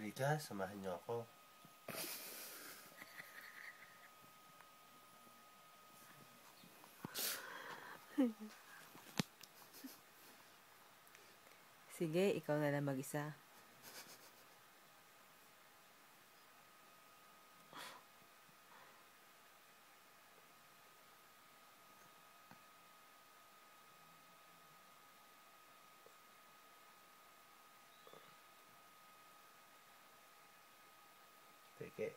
Halika, samahan niyo ako. Sige, ikaw na lang mag-isa. Peke.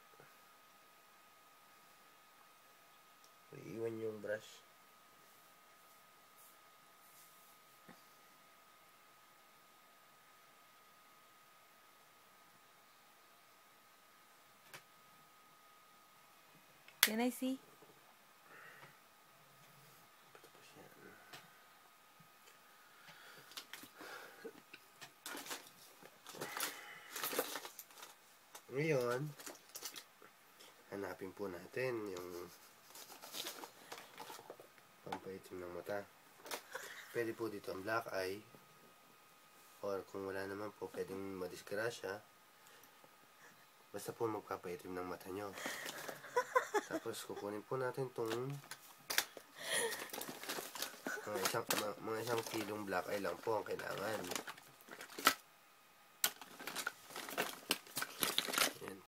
Iiwan yung brush. Can I see? Tapos yan. Ngayon, hanapin po natin yung pampaitim ng mata. Pwede po dito ang black eye, or kung wala naman po, pwedeng madisgrasya. Basta po magpapaitim ng mata nyo. Tapos kukunin po natin itong mga isang kilong black eye lang po ang kailangan.